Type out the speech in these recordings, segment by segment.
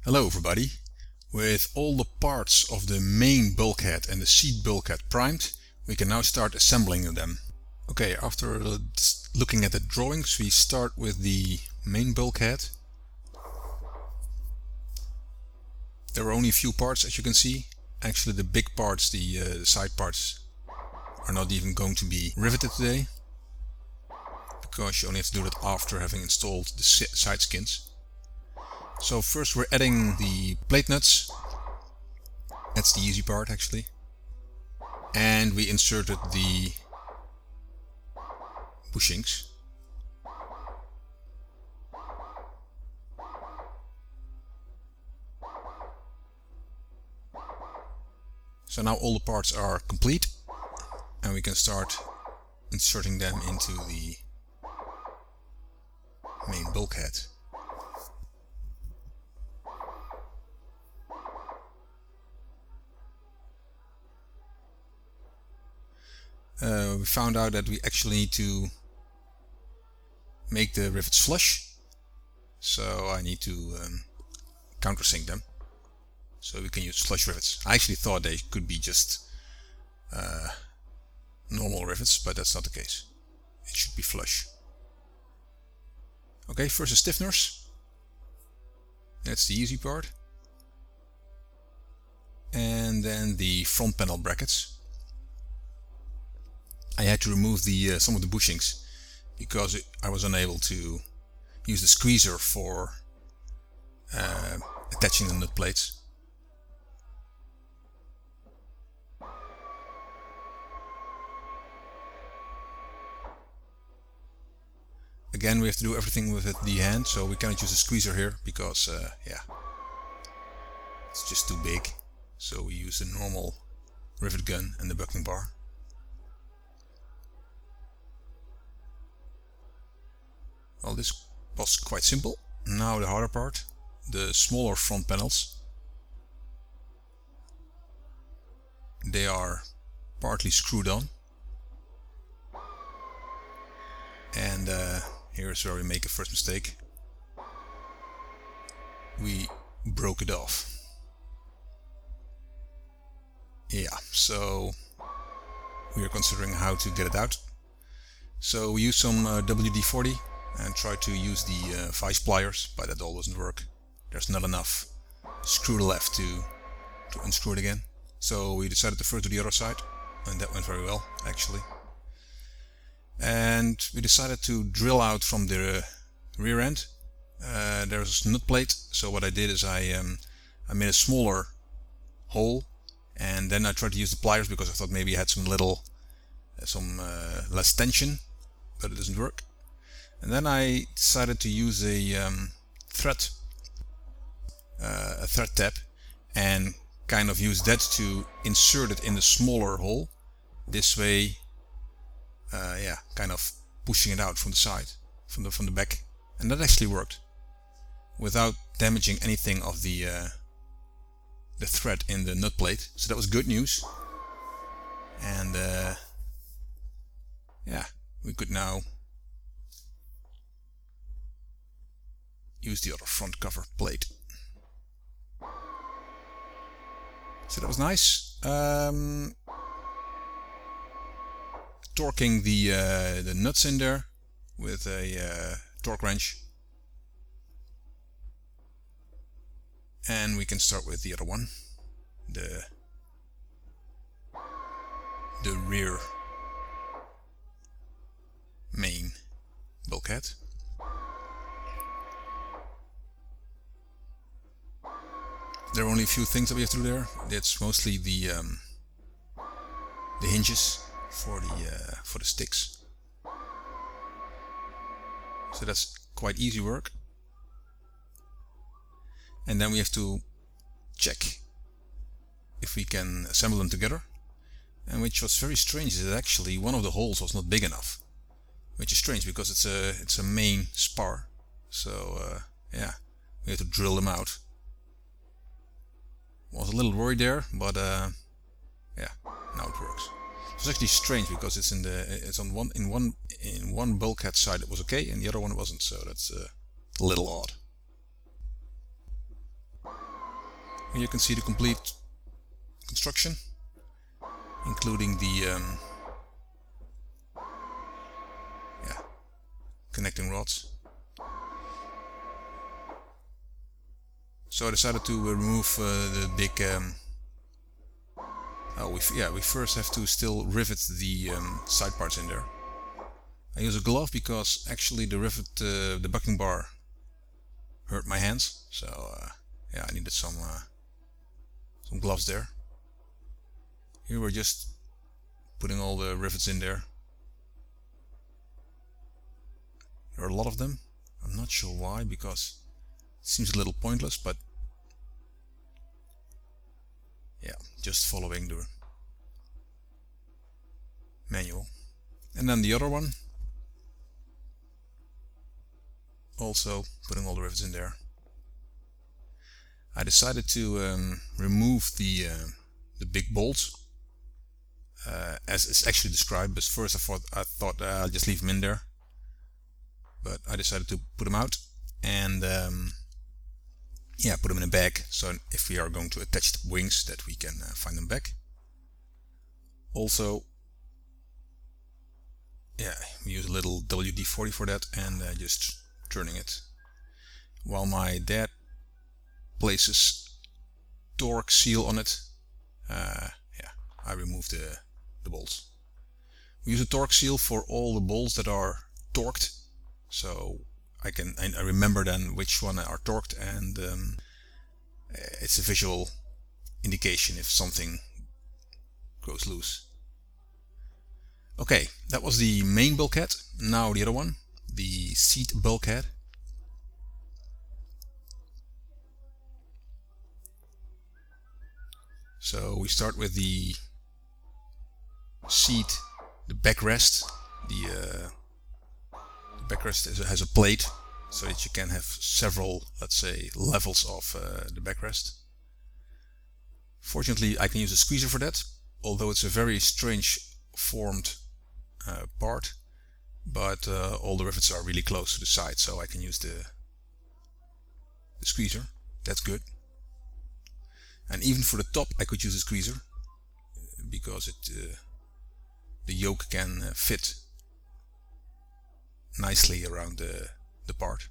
Hello everybody. With all the parts of the main bulkhead and the seat bulkhead primed, we can now start assembling them. Okay, after looking at the drawings, we start with the main bulkhead. There are only a few parts, as you can see. Actually the big parts, the side parts, are not even going to be riveted today, because you only have to do that after having installed the side skins. So first we're adding the plate nuts. That's the easy part actually. And we inserted the bushings. So now all the parts are complete and we can start inserting them into the main bulkhead. We found out that we actually need to make the rivets flush, so I need to countersink them so we can use flush rivets. I actually thought they could be just normal rivets, but that's not the case. It should be flush. Okay, first the stiffeners. That's the easy part. And then the front panel brackets. I had to remove some of the bushings because I was unable to use the squeezer for attaching the nut plates. Again, we have to do everything with the hand, so we cannot use a squeezer here because yeah, it's just too big. So we use the normal rivet gun and the buckling bar. Well, this was quite simple. Now the harder part, the smaller front panels. They are partly screwed on. And here's where we make a first mistake. We broke it off. Yeah, so we are considering how to get it out. So we use some WD-40 and try to use the vice pliers, but that all doesn't work. There's not enough screw left to unscrew it again. So we decided to first do the other side, and that went very well actually. And we decided to drill out from the rear end. There's a nut plate, so what I did is I made a smaller hole, and then I tried to use the pliers because I thought maybe I had some less tension, but it doesn't work. And then I decided to use a thread tap and kind of use that to insert it in the smaller hole. This way, yeah, kind of pushing it out from the side, from the back, and that actually worked without damaging anything of the thread in the nut plate. So that was good news. And yeah, we could now use the other front cover plate. So that was nice. Torquing the nuts in there with a torque wrench. And we can start with the other one, the rear main bulkhead. There are only a few things that we have to do there. It's mostly the hinges for the sticks. So that's quite easy work. And then we have to check if we can assemble them together. And which was very strange is that actually one of the holes was not big enough, which is strange because it's a main spar. So yeah, we have to drill them out. Was a little worried there, but yeah, now it works. It's actually strange because it's on one bulkhead side it was okay and the other one wasn't, so that's a little odd. Here you can see the complete construction, including the connecting rods. So I decided to remove the big we first have to still rivet the side parts in there. I use a glove because actually the rivet, the bucking bar hurt my hands, so I needed some gloves there. Here we're just putting all the rivets in there. There are a lot of them. I'm not sure why, because it seems a little pointless, but yeah, just following the manual. And then the other one, also putting all the rivets in there. I decided to remove the big bolts as it's actually described, but first I thought I'll just leave them in there, but I decided to put them out and put them in a bag, so if we are going to attach the wings that we can find them back. Also, we use a little WD-40 for that, and just turning it. While my dad places torque seal on it, I remove the bolts. We use a torque seal for all the bolts that are torqued, so I remember then which one are torqued, and it's a visual indication if something goes loose. Okay, that was the main bulkhead. Now the other one, the seat bulkhead. So we start with the seat, the backrest. The backrest has a plate, so that you can have several, let's say, levels of the backrest. Fortunately, I can use a squeezer for that, although it's a very strange formed part, but all the rivets are really close to the side, so I can use the squeezer. That's good. And even for the top I could use a squeezer, because the yoke can fit nicely around the part.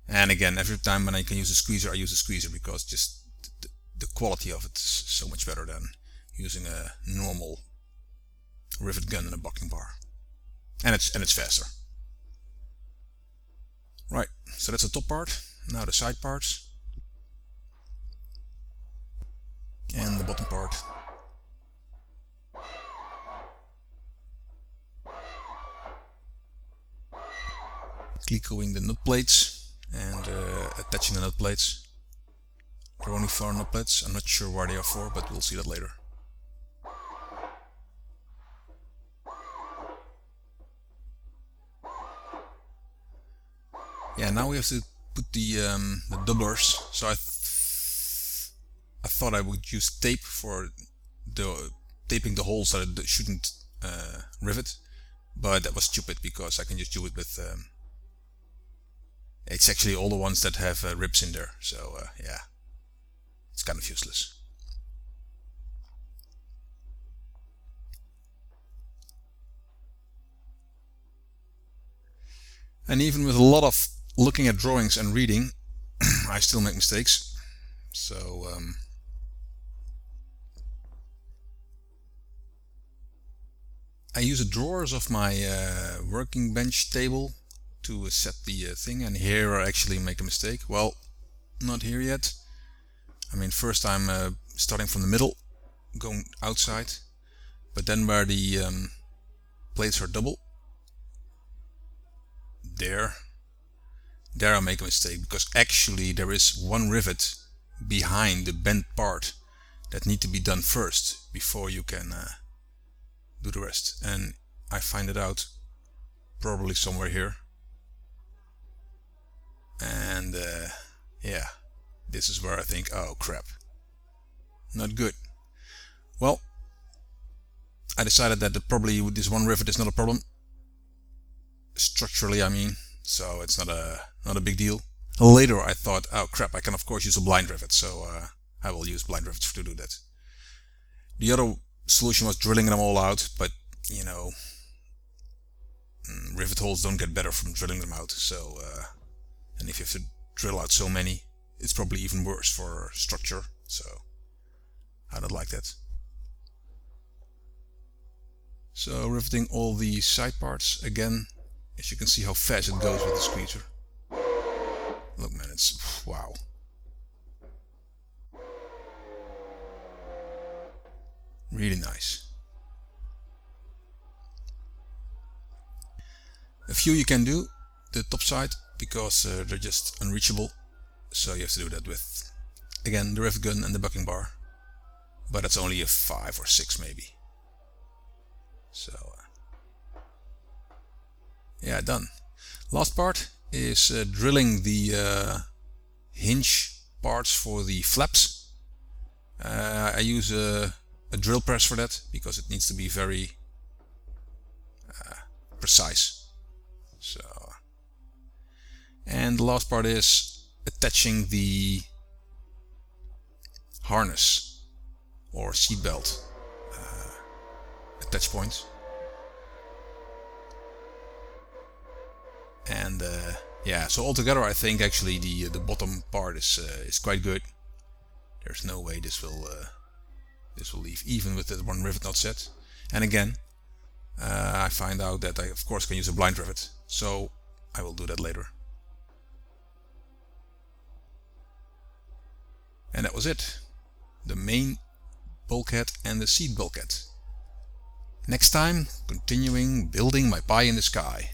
And again, every time when I can use a squeezer, I use a squeezer, because just the quality of it is so much better than using a normal rivet gun and a bucking bar, and it's faster. Right, so that's the top part. Now the side parts and the bottom part. Clicking the nut plates and attaching the nut plates. There are only 4 nut plates. I'm not sure why they are for, but we'll see that later. Yeah, now we have to put the doublers. So I thought I would use tape for taping the holes so that it shouldn't rivet, but that was stupid, because I can just do it with it's actually all the ones that have ribs in there, so it's kind of useless. And even with a lot of looking at drawings and reading, I still make mistakes. So I use the drawers of my working bench table to set the thing, and here I actually make a mistake. Well, not here yet. I mean, first I'm starting from the middle, going outside, but then where the plates are double, there I make a mistake, because actually there is one rivet behind the bent part that need to be done first before you can do the rest, and I find it out probably somewhere here, and this is where I think, oh crap, not good. Well, I decided that probably this one rivet is not a problem structurally, I mean, so it's not a big deal. Later I thought, oh crap, I can of course use a blind rivet, so I will use blind rivets to do that. The other solution was drilling them all out, but you know, rivet holes don't get better from drilling them out, so and if you have to drill out so many, it's probably even worse for structure, so I don't like that. So riveting all the side parts again, as you can see how fast it goes with the squeezer. Look man, it's wow. Really nice. A few you can do, the top side, because they're just unreachable. So you have to do that with, again, the rivet gun and the bucking bar. But that's only a 5 or 6 maybe. So, yeah, done. Last part is drilling the hinge parts for the flaps. I use a drill press for that, because it needs to be very precise. So, and the last part is attaching the harness or seatbelt attach points. And yeah, so altogether I think actually the bottom part is quite good. There's no way this will leave, even with the one rivet not set. And again, I find out that I of course can use a blind rivet, so I will do that later. And that was it. The main bulkhead and the seat bulkhead. Next time, continuing building my pie in the sky.